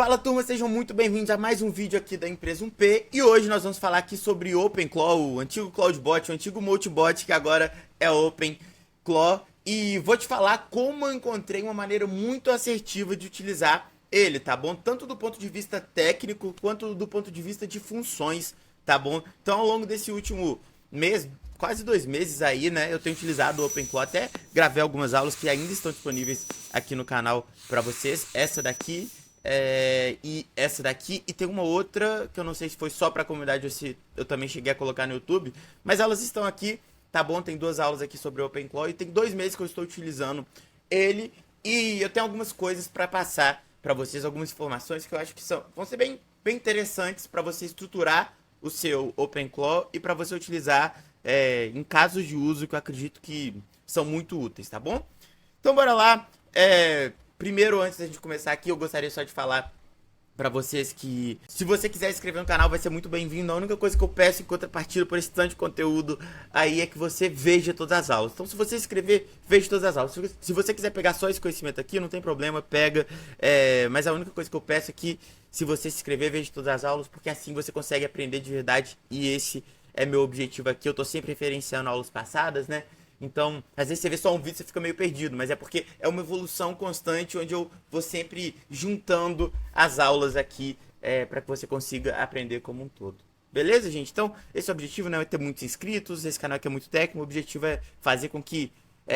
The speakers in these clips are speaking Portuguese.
Fala turma, sejam muito bem-vindos a mais um vídeo aqui da empresa 1P. E hoje nós vamos falar aqui sobre OpenClaw, o antigo CloudBot, o antigo Multibot que agora é OpenClaw. E vou te falar como eu encontrei uma maneira muito assertiva de utilizar ele, tá bom? Tanto do ponto de vista técnico quanto do ponto de vista de funções, tá bom? Então ao longo desse último mês, quase 2 meses aí, né, eu tenho utilizado o OpenClaw, até gravei algumas aulas que ainda estão disponíveis aqui no canal para vocês. Essa daqui e essa daqui, e tem uma outra que eu não sei se foi só para a comunidade ou se eu também cheguei a colocar no YouTube, mas elas estão aqui, tá bom? Tem 2 aulas aqui sobre o OpenClaw e tem 2 meses que eu estou utilizando ele, e eu tenho algumas coisas para passar para vocês, algumas informações que eu acho que vão ser bem interessantes para você estruturar o seu OpenClaw e para você utilizar em casos de uso que eu acredito que são muito úteis, tá bom? Então bora lá. Primeiro, antes da gente começar aqui, eu gostaria só de falar pra vocês que se você quiser se inscrever no canal, vai ser muito bem-vindo. A única coisa que eu peço em contrapartida por esse tanto de conteúdo aí é que você veja todas as aulas. Então, se você se inscrever, veja todas as aulas. Se você quiser pegar só esse conhecimento aqui, não tem problema, pega. Mas a única coisa que eu peço é que, se você se inscrever, veja todas as aulas, porque assim você consegue aprender de verdade. E esse é meu objetivo aqui. Eu tô sempre referenciando aulas passadas, né? Então, às vezes você vê só um vídeo e você fica meio perdido, mas é porque é uma evolução constante onde eu vou sempre juntando as aulas aqui para que você consiga aprender como um todo. Beleza, gente? Então, esse é o objetivo, né? É ter muitos inscritos, esse canal aqui é muito técnico, o objetivo é fazer com que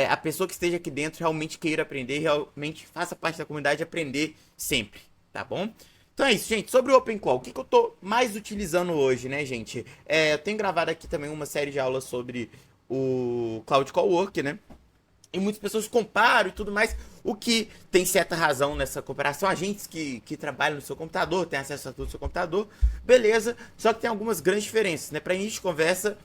a pessoa que esteja aqui dentro realmente queira aprender, realmente faça parte da comunidade aprender sempre, tá bom? Então é isso, gente. Sobre o OpenClaw, o que eu tô mais utilizando hoje, né, gente? Eu tenho gravado aqui também uma série de aulas sobre o Cloud Call Work, né? E muitas pessoas comparam e tudo mais, o que tem certa razão nessa comparação. Agentes que trabalham no seu computador, têm acesso a tudo no seu computador, beleza. Só que tem algumas grandes diferenças, né? Pra início de conversa,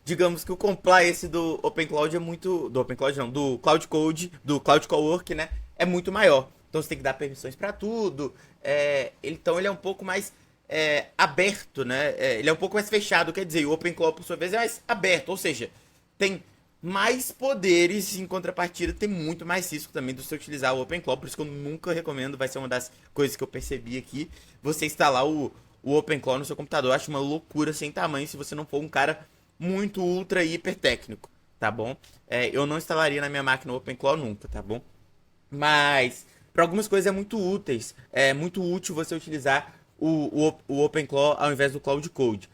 digamos que o compliance do OpenCloud é muito... Do OpenCloud não, do Cloud Code, do Cloud Call Work, né? É muito maior. Então você tem que dar permissões pra tudo. Então ele é um pouco mais... aberto, né? Ele é um pouco mais fechado, quer dizer, o OpenClaw, por sua vez, é mais aberto, ou seja, tem mais poderes, em contrapartida tem muito mais risco também de você utilizar o OpenClaw, por isso que eu nunca recomendo, vai ser uma das coisas que eu percebi aqui, você instalar o OpenClaw no seu computador. Eu acho uma loucura sem tamanho se você não for um cara muito ultra hiper técnico, tá bom? Eu não instalaria na minha máquina o OpenClaw nunca, tá bom? Mas para algumas coisas é muito úteis, é muito útil você utilizar o OpenClaw ao invés do Cloud Code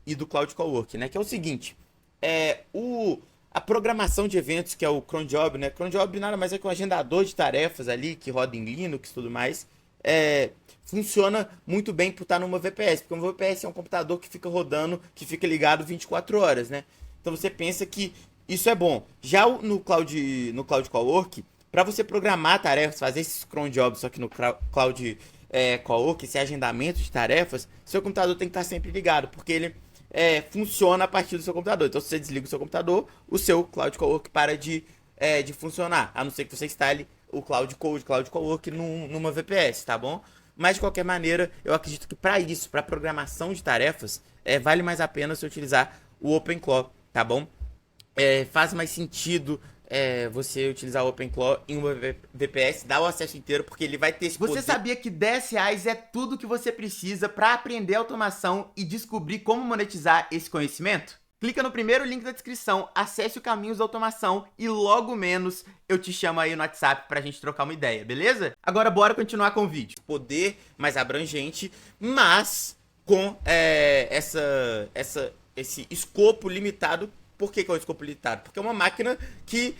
e do Cloud Call Work, né? Que é o seguinte, a programação de eventos, que é o cron job, né? Cron job nada mais é que um agendador de tarefas ali, que roda em Linux e tudo mais, funciona muito bem por estar numa VPS, porque uma VPS é um computador que fica rodando, que fica ligado 24 horas, né? Então você pensa que isso é bom. Já no Cloud Call Work, para você programar tarefas, fazer esses cron jobs, só que no Cloud Call Work, esse agendamento de tarefas, seu computador tem que estar sempre ligado, porque ele funciona a partir do seu computador. Então, se você desliga o seu computador, o seu Cloud Call Work para de funcionar, a não ser que você instale o Cloud Code, Cloud Call Work numa VPS, tá bom? Mas, de qualquer maneira, eu acredito que para isso, para programação de tarefas, vale mais a pena você utilizar o OpenClaw, tá bom? Faz mais sentido você utilizar o OpenClaw em uma VPS, dá o acesso inteiro, porque ele vai ter esse poder. Você sabia que R$ 10 é tudo que você precisa para aprender automação e descobrir como monetizar esse conhecimento? Clica no primeiro link da descrição, acesse o Caminhos da Automação e logo menos eu te chamo aí no WhatsApp pra gente trocar uma ideia, beleza? Agora bora continuar com o vídeo. Poder mais abrangente, mas com esse escopo limitado. Por que é o escopo limitado? Porque é uma máquina que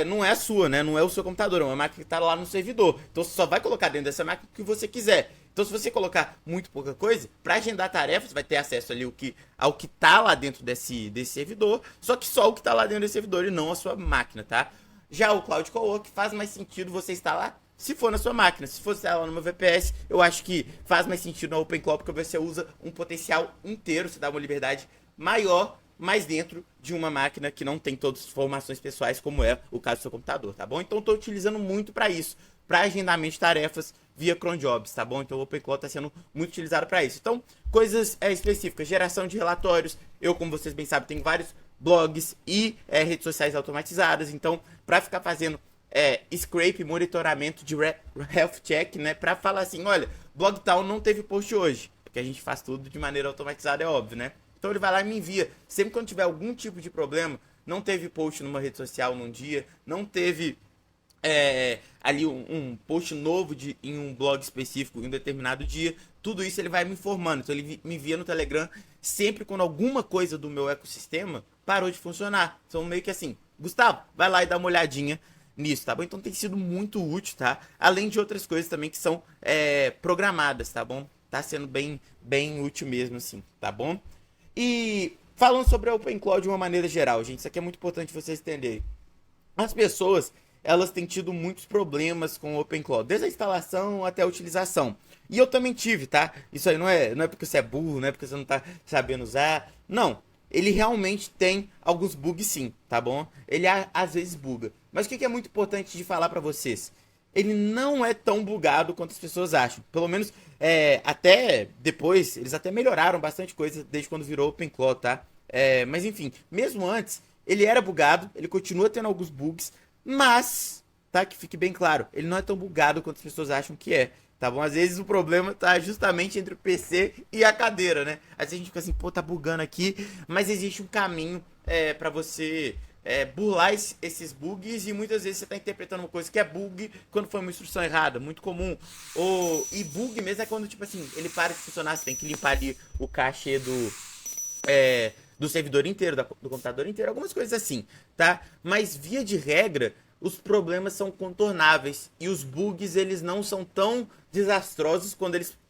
não é a sua, né? Não é o seu computador, é uma máquina que está lá no servidor. Então você só vai colocar dentro dessa máquina o que você quiser. Então se você colocar muito pouca coisa, para agendar tarefas, vai ter acesso ali ao que está lá dentro desse servidor, só que só o que está lá dentro desse servidor e não a sua máquina, tá? Já o Cloud Call Work faz mais sentido você instalar se for na sua máquina. Se for instalar numa VPS, eu acho que faz mais sentido no OpenClaw, porque você usa um potencial inteiro, você dá uma liberdade maior, mas dentro de uma máquina que não tem todas as informações pessoais, como é o caso do seu computador, tá bom? Então, estou utilizando muito para isso, para agendamento de tarefas via cron jobs, tá bom? Então, o OpenClaw está sendo muito utilizado para isso. Então, coisas específicas, geração de relatórios. Eu, como vocês bem sabem, tenho vários blogs e redes sociais automatizadas. Então, para ficar fazendo scrape, monitoramento de health check, né? Pra falar assim, olha, blog tal não teve post hoje. Porque a gente faz tudo de maneira automatizada, é óbvio, né? Então ele vai lá e me envia. Sempre quando tiver algum tipo de problema, não teve post numa rede social num dia, não teve ali um post novo em um blog específico em um determinado dia, tudo isso ele vai me informando. Então ele me envia no Telegram sempre quando alguma coisa do meu ecossistema parou de funcionar. Então meio que assim, Gustavo, vai lá e dá uma olhadinha nisso, tá bom? Então tem sido muito útil, tá? Além de outras coisas também que são programadas, tá bom? Tá sendo bem útil mesmo, assim, tá bom? E falando sobre a OpenClaw de uma maneira geral, gente, isso aqui é muito importante vocês entenderem. As pessoas, elas têm tido muitos problemas com o OpenClaw, desde a instalação até a utilização. E eu também tive, tá? Isso aí não é porque você é burro, não é porque você não tá sabendo usar. Não, ele realmente tem alguns bugs sim, tá bom? Ele às vezes buga. Mas o que é muito importante de falar pra vocês? Ele não é tão bugado quanto as pessoas acham. Pelo menos, até depois, eles até melhoraram bastante coisa desde quando virou OpenClaw, tá? Mas enfim, mesmo antes, ele era bugado, ele continua tendo alguns bugs, mas, tá? Que fique bem claro, ele não é tão bugado quanto as pessoas acham que é. Tá bom? Às vezes o problema tá justamente entre o PC e a cadeira, né? Às vezes a gente fica assim, pô, tá bugando aqui, mas existe um caminho pra você burlar esses bugs e muitas vezes você tá interpretando uma coisa que é bug quando foi uma instrução errada, muito comum. E bug mesmo é quando, tipo assim, ele para de funcionar, você tem que limpar ali o cachê do servidor inteiro, do computador inteiro, algumas coisas assim, tá? Mas via de regra, os problemas são contornáveis e os bugs eles não são tão desastrosos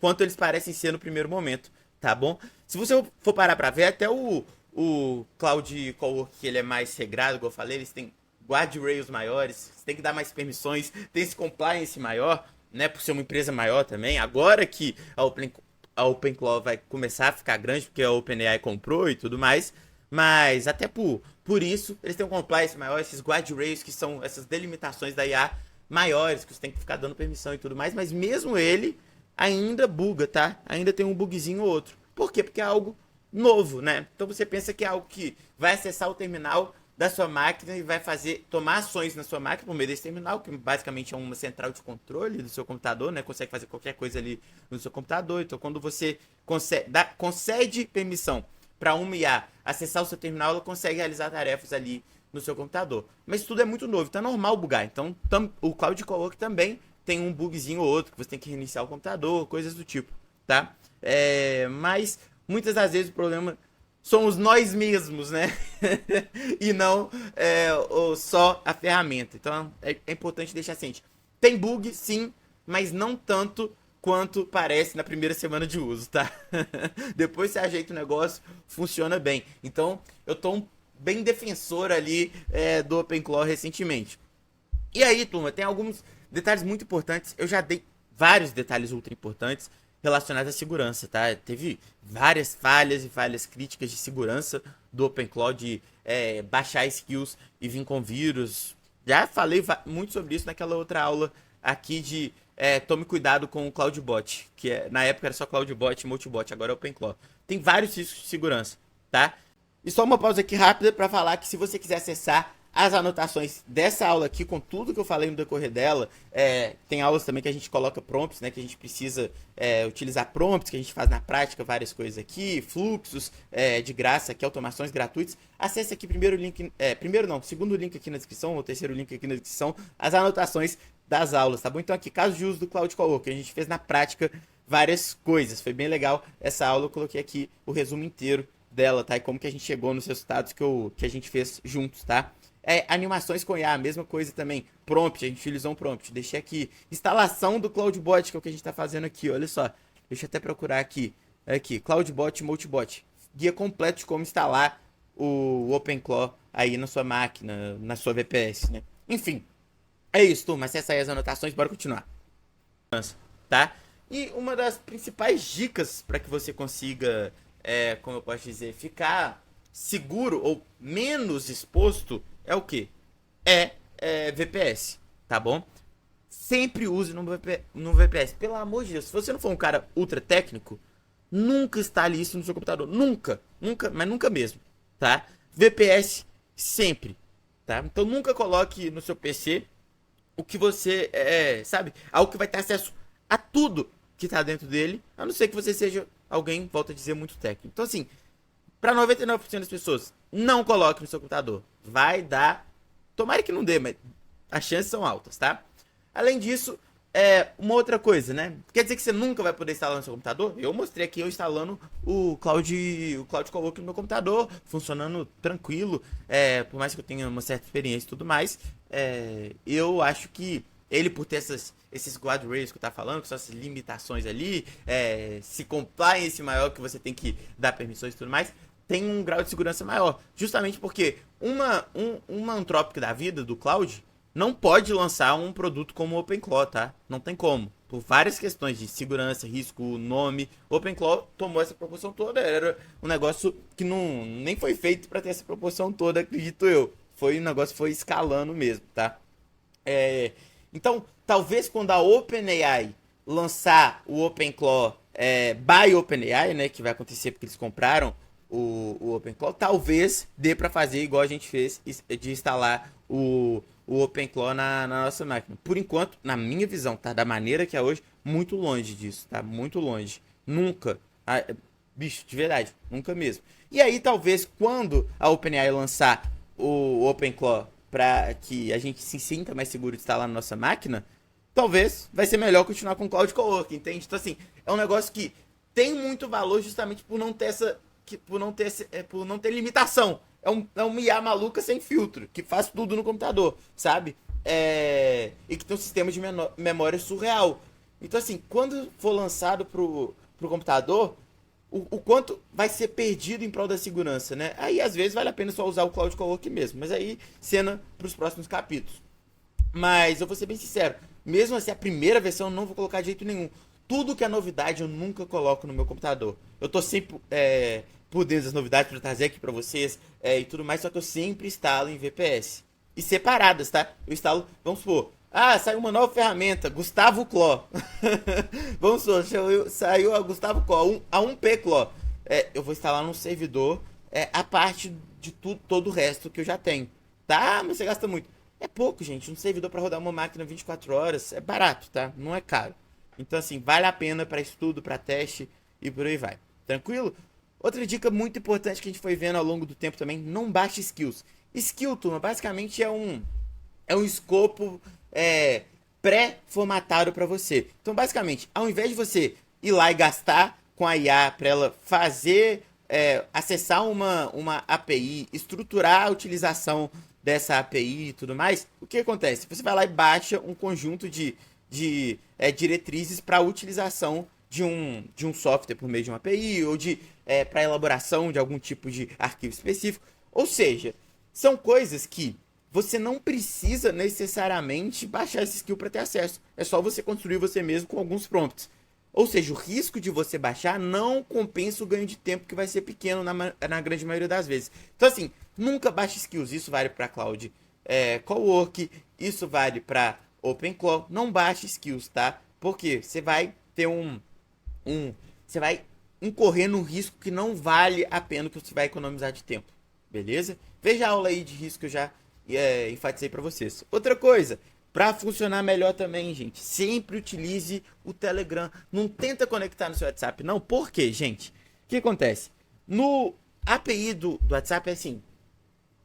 quanto eles parecem ser no primeiro momento, tá bom? Se você for parar pra ver, até o Cloud Cowork, que ele é mais regrado, como eu falei, eles têm guardrails maiores, você tem que dar mais permissões, tem esse compliance maior, né, por ser uma empresa maior também. Agora que a OpenClaw vai começar a ficar grande, porque a OpenAI comprou e tudo mais, mas até por isso, eles têm um compliance maior, esses guardrails, que são essas delimitações da IA maiores, que você tem que ficar dando permissão e tudo mais, mas mesmo ele ainda buga, tá? Ainda tem um bugzinho ou outro. Por quê? Porque é algo novo, né? Então você pensa que é algo que vai acessar o terminal da sua máquina e vai tomar ações na sua máquina por meio desse terminal, que basicamente é uma central de controle do seu computador, né? Consegue fazer qualquer coisa ali no seu computador. Então quando você concede permissão para uma IA acessar o seu terminal, ela consegue realizar tarefas ali no seu computador. Mas tudo é muito novo, então é normal bugar. Então o Cloud Cowork também tem um bugzinho ou outro, que você tem que reiniciar o computador, coisas do tipo, tá? Mas muitas das vezes o problema somos nós mesmos, né? E não só a ferramenta. Então é importante deixar ciente. Tem bug, sim, mas não tanto quanto parece na primeira semana de uso, tá? Depois você ajeita o negócio, funciona bem. Então eu tô bem defensor ali do OpenClaw recentemente. E aí, turma, tem alguns detalhes muito importantes. Eu já dei vários detalhes ultra importantes relacionados à segurança, tá? Teve várias falhas e falhas críticas de segurança do OpenClaw, de baixar skills e vir com vírus. Já falei muito sobre isso naquela outra aula aqui de tome cuidado com o CloudBot, que na época era só CloudBot e Multibot, agora é OpenClaw. Tem vários riscos de segurança, tá? E só uma pausa aqui rápida para falar que se você quiser acessar as anotações dessa aula aqui, com tudo que eu falei no decorrer dela, tem aulas também que a gente coloca prompts, né, que a gente precisa utilizar prompts, que a gente faz na prática várias coisas aqui, fluxos de graça, aqui, automações gratuitas. Acesse aqui segundo link aqui na descrição, ou terceiro link aqui na descrição, as anotações das aulas, tá bom? Então aqui, caso de uso do Cloud Cowork, a gente fez na prática várias coisas, foi bem legal essa aula, eu coloquei aqui o resumo inteiro dela, tá? E como que a gente chegou nos resultados que a gente fez juntos, tá? Animações com IA, a mesma coisa também. Prompt, a gente utilizou um prompt. Deixei aqui. Instalação do CloudBot, que é o que a gente está fazendo aqui. Olha só. Deixa eu até procurar aqui. Aqui, CloudBot Multibot. Guia completo de como instalar o OpenClaw aí na sua máquina, na sua VPS, né? Enfim. É isso, turma. Acessa aí as anotações. Bora continuar. Tá? E uma das principais dicas para que você consiga, como eu posso dizer, ficar seguro ou menos exposto é o que? VPS, tá bom? Sempre use no VPS. Pelo amor de Deus, se você não for um cara ultra técnico, nunca instale isso no seu computador. Nunca, mas nunca mesmo, tá? VPS sempre, tá? Então nunca coloque no seu PC o que você, sabe, algo que vai ter acesso a tudo que tá dentro dele, a não ser que você seja alguém, volta a dizer, muito técnico. Então, assim, para 99% das pessoas, não coloque no seu computador. Vai dar, tomara que não dê, mas as chances são altas, tá? Além disso, uma outra coisa, né? Quer dizer que você nunca vai poder instalar no seu computador? Eu mostrei aqui eu instalando o Cloud Coloc no meu computador, funcionando tranquilo, por mais que eu tenha uma certa experiência e tudo mais, eu acho que ele, por ter esses guardrails que eu tava falando, com essas limitações ali, se compliance maior, que você tem que dar permissões e tudo mais, tem um grau de segurança maior. Justamente porque uma Anthropic da vida, do Cloud, não pode lançar um produto como o OpenClaw, tá? Não tem como. Por várias questões de segurança, risco, nome, o OpenClaw tomou essa proporção toda. Era um negócio que nem foi feito para ter essa proporção toda, acredito eu. Um negócio que foi escalando mesmo, tá? Então, talvez quando a OpenAI lançar o OpenClaw by OpenAI, né, que vai acontecer porque eles compraram o OpenClaw, talvez dê para fazer igual a gente fez, de instalar o OpenClaw na nossa máquina. Por enquanto, na minha visão, tá, da maneira que é hoje, muito longe disso, tá? Muito longe. Nunca. Bicho, de verdade, nunca mesmo. E aí, talvez, quando a OpenAI lançar o OpenClaw para que a gente se sinta mais seguro de instalar na nossa máquina, talvez vai ser melhor continuar com o Cloud Coloc, entende? Então, assim, é um negócio que tem muito valor justamente por não ter por não ter limitação. É um IA maluca sem filtro, que faz tudo no computador, sabe? E que tem um sistema de memória surreal. Então, assim, quando for lançado pro computador, o quanto vai ser perdido em prol da segurança, né? Aí, às vezes, vale a pena só usar o Cloud Coloc mesmo. Mas aí, cena pros próximos capítulos. Mas eu vou ser bem sincero, mesmo assim, a primeira versão eu não vou colocar de jeito nenhum. Tudo que é novidade eu nunca coloco no meu computador. Eu tô sempre por dentro das novidades para trazer aqui para vocês e tudo mais, só que eu sempre instalo em VPS. E separadas, tá? Eu instalo, vamos supor, saiu uma nova ferramenta, Gustavo Claw. Vamos supor, saiu a Gustavo Claw, a 1P Claw. Eu vou instalar num servidor a parte de todo o resto que eu já tenho. Tá? Mas você gasta muito. É pouco, gente. Um servidor para rodar uma máquina 24 horas é barato, tá? Não é caro. Então, assim, vale a pena para estudo, para teste e por aí vai. Tranquilo? Outra dica muito importante que a gente foi vendo ao longo do tempo também, não baixe skills. Skill, turma, basicamente é um escopo pré-formatado para você. Então, basicamente, ao invés de você ir lá e gastar com a IA para ela fazer, acessar uma API, estruturar a utilização dessa API e tudo mais, o que acontece? Você vai lá e baixa um conjunto de diretrizes para a utilização de um software por meio de uma API ou para elaboração de algum tipo de arquivo específico. Ou seja, são coisas que você não precisa necessariamente baixar esse skill para ter acesso. É só você construir você mesmo com alguns prompts. Ou seja, o risco de você baixar não compensa o ganho de tempo, que vai ser pequeno na grande maioria das vezes. Então, assim, nunca baixe skills. Isso vale para Cloud Coloc, isso vale para OpenClaw. Não baixe skills, tá? Porque você vai ter você vai incorrer num risco que não vale a pena, que você vai economizar de tempo. Beleza? Veja a aula aí de risco que eu já enfatizei para vocês. Outra coisa, para funcionar melhor também, gente, sempre utilize o Telegram. Não tenta conectar no seu WhatsApp, não. Por quê, gente? O que acontece? No API do WhatsApp é assim,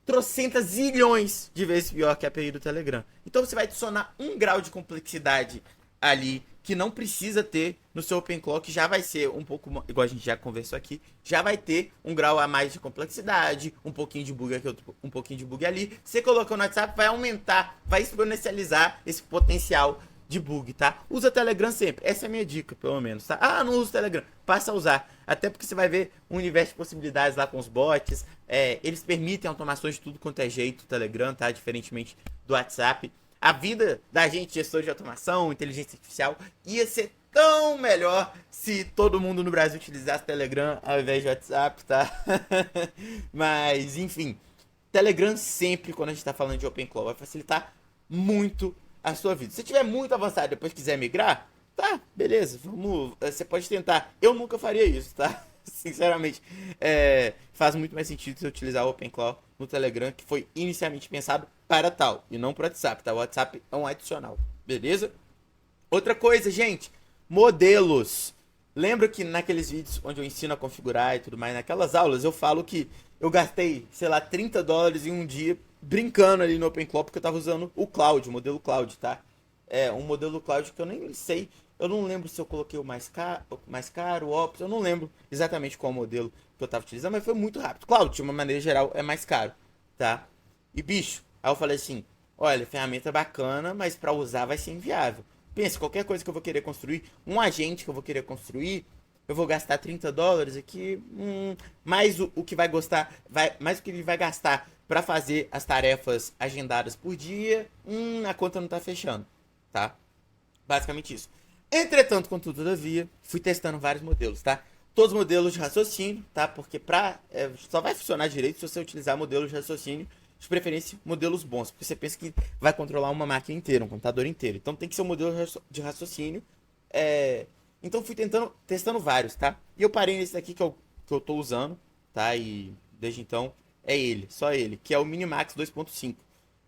trocentas zilhões de vezes pior que a API do Telegram. Então você vai adicionar um grau de complexidade ali que não precisa ter no seu OpenClaw, que já vai ser um pouco, igual a gente já conversou aqui, já vai ter um grau a mais de complexidade, um pouquinho de bug aqui, um pouquinho de bug ali. Você colocou no WhatsApp, vai aumentar, vai exponencializar esse potencial de bug, tá? Usa Telegram sempre, essa é a minha dica, pelo menos, tá? Não usa Telegram, passa a usar, até porque você vai ver um universo de possibilidades lá com os bots, eles permitem automações de tudo quanto é jeito, o Telegram, tá? Diferentemente do WhatsApp. A vida da gente, gestor de automação, inteligência artificial, ia ser tão melhor se todo mundo no Brasil utilizasse Telegram ao invés de WhatsApp, tá? Mas, enfim, Telegram sempre, quando a gente tá falando de OpenClaw, vai facilitar muito a sua vida. Se tiver muito avançado e depois quiser migrar, tá, beleza, você pode tentar. Eu nunca faria isso, tá? Sinceramente, faz muito mais sentido você utilizar o OpenClaw no Telegram, que foi inicialmente pensado para tal, e não para o WhatsApp, tá? O WhatsApp é um adicional, beleza? Outra coisa, gente, modelos. Lembra que naqueles vídeos onde eu ensino a configurar e tudo mais, naquelas aulas, eu falo que eu gastei, sei lá, $30 em um dia brincando ali no OpenClaw, porque eu tava usando o Cloud, o modelo Cloud, tá? É um modelo Cloud que eu nem sei, eu não lembro se eu coloquei o mais caro, o Ops, eu não lembro exatamente qual modelo que eu tava utilizando, mas foi muito rápido. Cloud, de uma maneira geral, é mais caro, tá? E bicho, aí eu falei assim, olha, ferramenta bacana, mas pra usar vai ser inviável. Pensa, qualquer coisa que eu vou querer construir, um agente que eu vou querer construir, eu vou gastar $30 aqui, mais o que vai gostar, mais o que ele vai gastar para fazer as tarefas agendadas por dia, a conta não tá fechando, tá? Basicamente isso. Entretanto, contudo, todavia, fui testando vários modelos, tá? Todos modelos de raciocínio, tá? Porque só vai funcionar direito se você utilizar modelos de raciocínio, de preferência modelos bons, porque você pensa que vai controlar uma máquina inteira, um computador inteiro. Então tem que ser um modelo de raciocínio. Então fui testando vários, tá? E eu parei nesse daqui que eu tô usando, tá? E desde então é ele, só ele, que é o Minimax 2.5,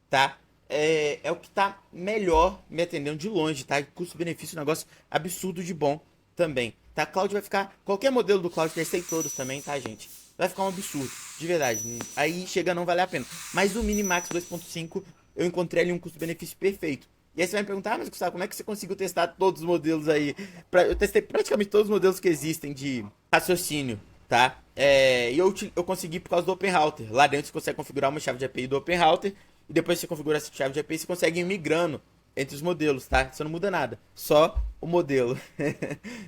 tá? É o que tá melhor me atendendo de longe, tá? Custo-benefício, um negócio absurdo de bom também, tá? Cloud vai ficar, qualquer modelo do Cloud, testei todos também, tá, gente? Vai ficar um absurdo, de verdade. Aí chega a não valer a pena. Mas o Minimax 2.5, eu encontrei ali um custo-benefício perfeito. E aí você vai me perguntar, mas Gustavo, como é que você conseguiu testar todos os modelos aí? Eu testei praticamente todos os modelos que existem de raciocínio, tá? E eu consegui por causa do OpenRouter. Lá dentro você consegue configurar uma chave de API do OpenRouter. E depois que você configura essa chave de API, você consegue ir migrando entre os modelos, tá? Você não muda nada, só o modelo.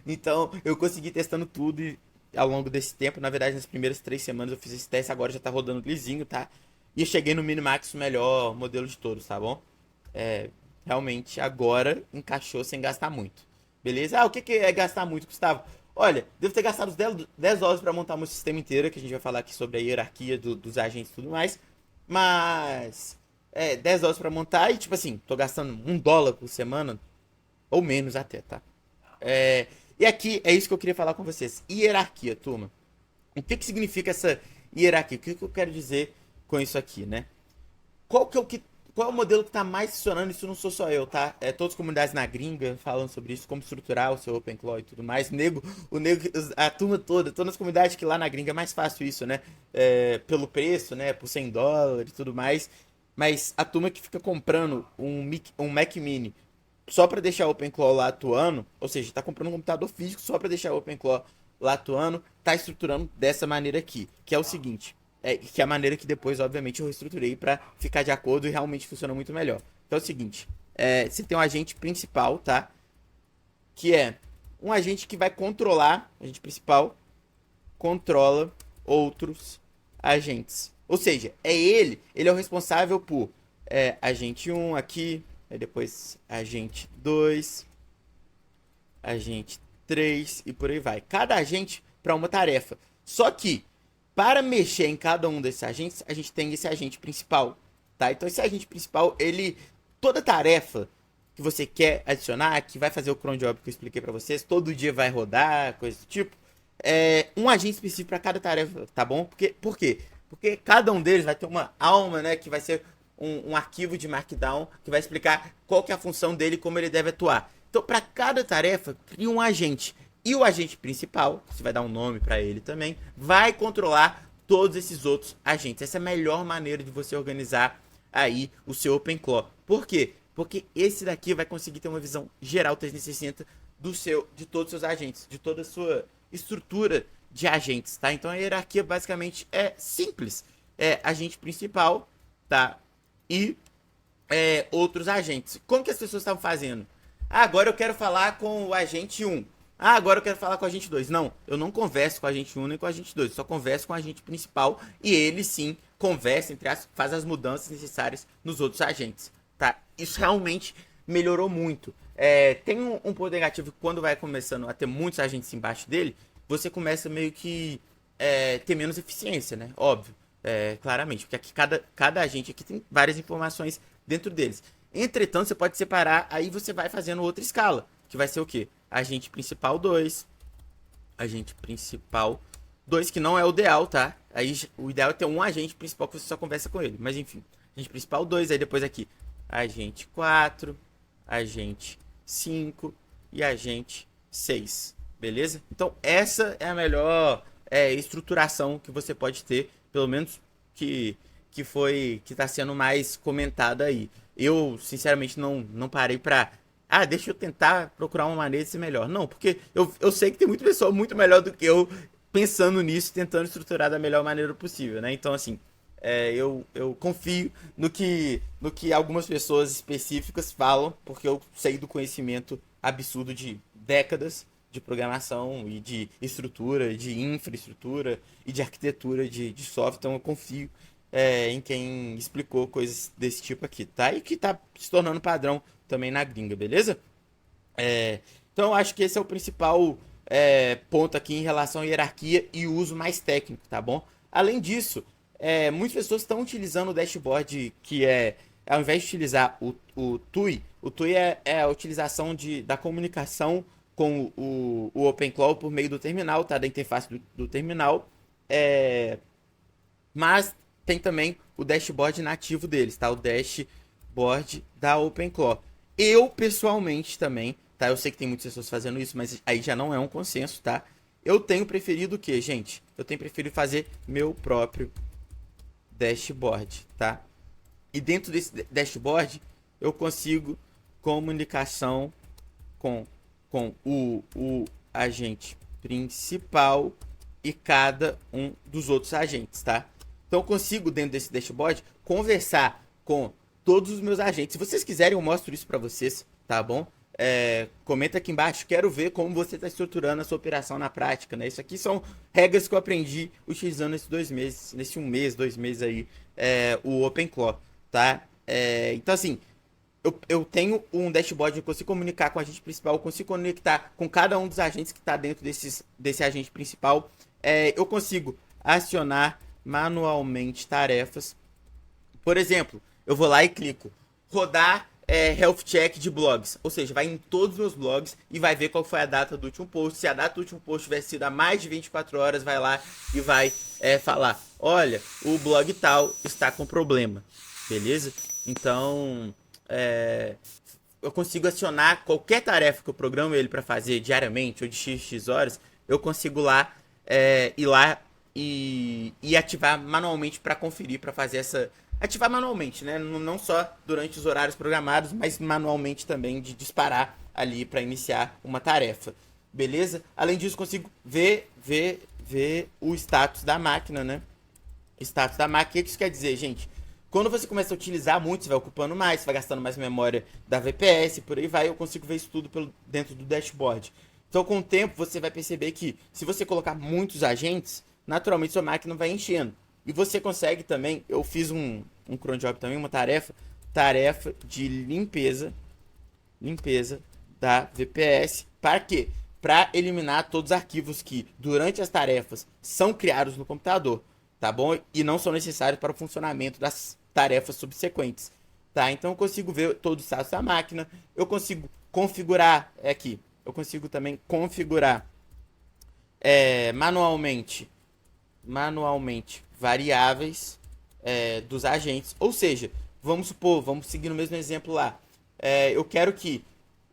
Então, eu consegui testando tudo e ao longo desse tempo, na verdade, nas primeiras 3 semanas eu fiz esse teste, agora já tá rodando lisinho, tá? E eu cheguei no Minimax, o melhor modelo de todos, tá bom? Realmente agora encaixou sem gastar muito. Beleza? O que é gastar muito, Gustavo? Olha, devo ter gastado uns $10 para montar o meu sistema inteiro, que a gente vai falar aqui sobre a hierarquia dos agentes e tudo mais. Mas $10 para montar e tipo assim, tô gastando $1 por semana, ou menos até, tá? E aqui é isso que eu queria falar com vocês. Hierarquia, turma. O que significa essa hierarquia? O que eu quero dizer com isso aqui, né? Qual é o modelo que está mais funcionando? Isso não sou só eu, tá? Todas as comunidades na gringa falando sobre isso, como estruturar o seu OpenClaw e tudo mais. A turma todas as comunidades que lá na gringa é mais fácil isso, né? Pelo preço, né? Por $100 e tudo mais. Mas a turma que fica comprando um Mac Mini só para deixar o OpenClaw lá atuando, ou seja, tá comprando um computador físico só para deixar o OpenClaw lá atuando, tá estruturando dessa maneira aqui, que é o seguinte, que é a maneira que depois, obviamente, eu reestruturei para ficar de acordo e realmente funciona muito melhor. Então é o seguinte, você tem um agente principal, tá? Que é um agente que vai controlar, o agente principal controla outros agentes. Ou seja, ele é o responsável por agente 1 aqui, aí depois agente 2, agente 3 e por aí vai. Cada agente para uma tarefa. Só que, para mexer em cada um desses agentes, a gente tem esse agente principal, tá? Então esse agente principal, toda tarefa que você quer adicionar, que vai fazer o cron job que eu expliquei para vocês, todo dia vai rodar, coisa do tipo, um agente específico para cada tarefa, tá bom? Por quê? Porque cada um deles vai ter uma alma, né, que vai ser um arquivo de Markdown que vai explicar qual que é a função dele e como ele deve atuar. Então, para cada tarefa, cria um agente. E o agente principal, você vai dar um nome para ele também, vai controlar todos esses outros agentes. Essa é a melhor maneira de você organizar aí o seu OpenClaw. Por quê? Porque esse daqui vai conseguir ter uma visão geral 360 de todos os seus agentes, de toda a sua estrutura de agentes, tá? Então a hierarquia basicamente é simples. Agente principal, tá? E outros agentes. Como que as pessoas estavam fazendo? Agora eu quero falar com o agente 1. Agora eu quero falar com o agente 2. Não, eu não converso com o agente 1 nem com o agente 2. Eu só converso com o agente principal e ele sim conversa, faz as mudanças necessárias nos outros agentes, tá? Isso realmente melhorou muito. Tem um ponto negativo que quando vai começando a ter muitos agentes embaixo dele, você começa meio que ter menos eficiência, né? Óbvio. Claramente, porque aqui cada agente aqui tem várias informações dentro deles. Entretanto, você pode separar, aí você vai fazendo outra escala, que vai ser o quê? Agente principal 2, agente principal 2 que não é o ideal, tá? Aí o ideal é ter um agente principal que você só conversa com ele. Mas enfim, agente principal 2, aí depois aqui, agente 4, agente 5 e agente 6, beleza? Então essa é a melhor estruturação que você pode ter, pelo menos que tá sendo mais comentada aí. Eu, sinceramente, não parei pra... Ah, deixa eu tentar procurar uma maneira de ser melhor. Não, porque eu sei que tem muita pessoa muito melhor do que eu pensando nisso, tentando estruturar da melhor maneira possível, né? Então, assim, eu confio no que algumas pessoas específicas falam, porque eu sei do conhecimento absurdo de décadas de programação e de estrutura, de infraestrutura e de arquitetura de software. Então, eu confio em quem explicou coisas desse tipo aqui, tá? E que tá se tornando padrão também na gringa, beleza? Então, eu acho que esse é o principal ponto aqui em relação à hierarquia e uso mais técnico, tá bom? Além disso, muitas pessoas estão utilizando o dashboard que ao invés de utilizar o TUI, o TUI é a utilização da comunicação com o OpenClaw por meio do terminal, tá? Da interface do terminal. Mas tem também o dashboard nativo deles, tá? O dashboard da OpenClaw. Eu, pessoalmente, também, tá? Eu sei que tem muitas pessoas fazendo isso, mas aí já não é um consenso, tá? Eu tenho preferido o quê, gente? Eu tenho preferido fazer meu próprio dashboard, tá? E dentro desse dashboard, eu consigo comunicação com o agente principal e cada um dos outros agentes, tá? Então eu consigo, dentro desse dashboard, conversar com todos os meus agentes. Se vocês quiserem, eu mostro isso para vocês, tá bom? Comenta aqui embaixo, quero ver como você está estruturando a sua operação na prática, né? Isso aqui são regras que eu aprendi utilizando nesses 2 meses, nesse 1 mês, 2 meses aí, o OpenClaw, tá? Então assim, eu tenho um dashboard, eu consigo comunicar com o agente principal, eu consigo conectar com cada um dos agentes que está dentro desse agente principal. Eu consigo acionar manualmente tarefas. Por exemplo, eu vou lá e clico rodar health check de blogs, ou seja, vai em todos os meus blogs e vai ver qual foi a data do último post. Se a data do último post tiver sido há mais de 24 horas, vai lá e vai falar, olha, o blog tal está com problema, beleza? Então, eu consigo acionar qualquer tarefa que eu programo ele para fazer diariamente ou de x horas, eu consigo ir lá e ativar manualmente para conferir, para fazer ativar manualmente, né? Não só durante os horários programados, mas manualmente também de disparar ali para iniciar uma tarefa, beleza? Além disso, consigo ver o status da máquina, né? Status da máquina, o que isso quer dizer, gente? Quando você começa a utilizar muito, você vai ocupando mais, você vai gastando mais memória da VPS, por aí vai, eu consigo ver isso tudo dentro do dashboard. Então, com o tempo, você vai perceber que se você colocar muitos agentes, naturalmente sua máquina vai enchendo. E você consegue também, eu fiz um cron job também, uma tarefa de limpeza da VPS. Para quê? Para eliminar todos os arquivos que, durante as tarefas, são criados no computador, tá bom? E não são necessários para o funcionamento das tarefas subsequentes, tá? Então eu consigo ver todo o status da máquina, eu consigo configurar aqui, eu consigo também configurar manualmente variáveis dos agentes. Ou seja, vamos supor, vamos seguir no mesmo exemplo lá. Eu quero que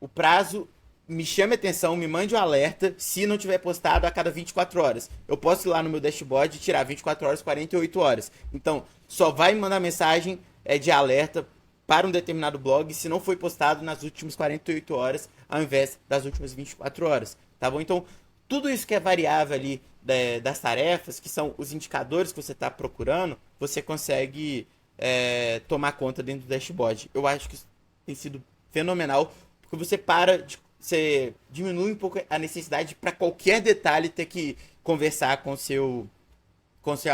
o prazo me chame a atenção, me mande um alerta se não tiver postado a cada 24 horas. Eu posso ir lá no meu dashboard e tirar 24 horas, 48 horas. Então, só vai me mandar mensagem de alerta para um determinado blog se não foi postado nas últimas 48 horas, ao invés das últimas 24 horas. Tá bom? Então, tudo isso que é variável ali das tarefas, que são os indicadores que você está procurando, você consegue tomar conta dentro do dashboard. Eu acho que isso tem sido fenomenal, porque você diminui um pouco a necessidade para qualquer detalhe ter que conversar com seu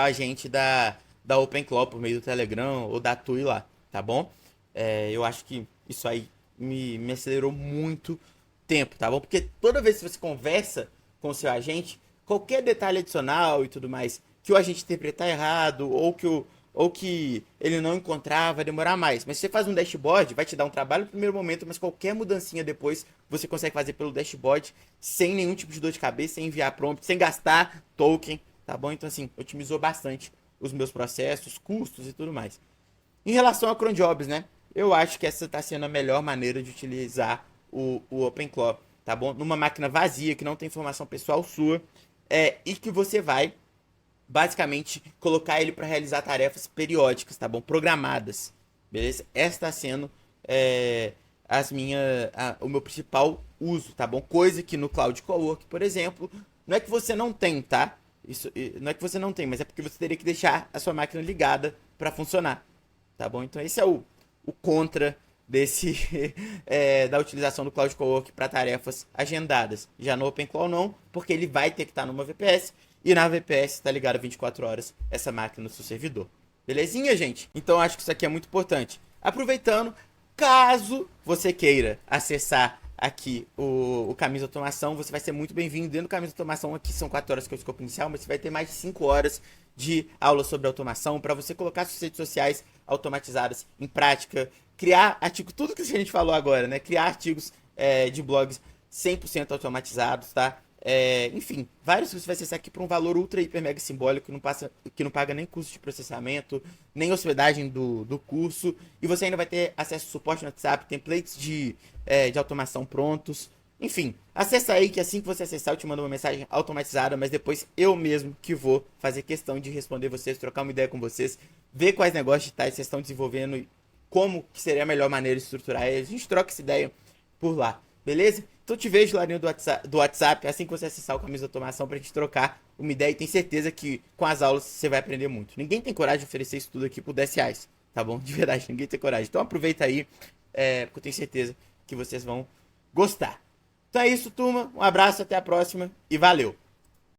agente da OpenClaw por meio do Telegram ou da TUI lá, tá bom? Eu acho que isso aí me acelerou muito tempo, tá bom? Porque toda vez que você conversa com o seu agente, qualquer detalhe adicional e tudo mais que o agente interpretar errado ou que ele não encontrar, vai demorar mais. Mas se você faz um dashboard, vai te dar um trabalho no primeiro momento, mas qualquer mudancinha depois você consegue fazer pelo dashboard sem nenhum tipo de dor de cabeça, sem enviar prompt, sem gastar token, tá bom? Então, assim, otimizou bastante os meus processos, custos e tudo mais. Em relação ao cron jobs, né? Eu acho que essa está sendo a melhor maneira de utilizar o OpenClaw, tá bom? Numa máquina vazia, que não tem informação pessoal sua, e que você vai, basicamente, colocar ele para realizar tarefas periódicas, tá bom? Programadas, beleza? Essa está sendo o meu principal uso, tá bom? Coisa que no Cloud Cowork, por exemplo, não é que você não tem, tá? Isso não é que você não tem, mas é porque você teria que deixar a sua máquina ligada para funcionar, tá bom? Então esse é o contra da utilização do Cloud Cowork para tarefas agendadas. Já no OpenClaw não, porque ele vai ter que estar numa VPS e na VPS está ligado 24 horas essa máquina no seu servidor. Belezinha, gente? Então acho que isso aqui é muito importante. Aproveitando, caso você queira acessar aqui o Caminhos de Automação, você vai ser muito bem-vindo. Dentro do Caminhos de Automação, aqui são 4 horas que é o escopo inicial, mas você vai ter mais de 5 horas de aula sobre automação para você colocar suas redes sociais automatizadas em prática, criar artigos, tudo que a gente falou agora, né? Criar artigos de blogs 100% automatizados, tá? Enfim, vários que você vai acessar aqui por um valor ultra, hiper, mega simbólico, que não paga nem custo de processamento, nem hospedagem do curso, e você ainda vai ter acesso ao suporte no WhatsApp, templates de automação prontos. Enfim, acessa aí que assim que você acessar eu te mando uma mensagem automatizada, mas depois eu mesmo que vou fazer questão de responder vocês, trocar uma ideia com vocês, ver quais negócios digitais vocês estão desenvolvendo e como que seria a melhor maneira de estruturar eles. A gente troca essa ideia por lá, beleza? Então eu te vejo lá dentro do WhatsApp assim que você acessar o Caminhos de Automação pra gente trocar uma ideia e tenho certeza que com as aulas você vai aprender muito. Ninguém tem coragem de oferecer isso tudo aqui por 10 reais, tá bom? De verdade, ninguém tem coragem. Então aproveita aí, porque eu tenho certeza que vocês vão gostar. Então é isso, turma. Um abraço, até a próxima e valeu!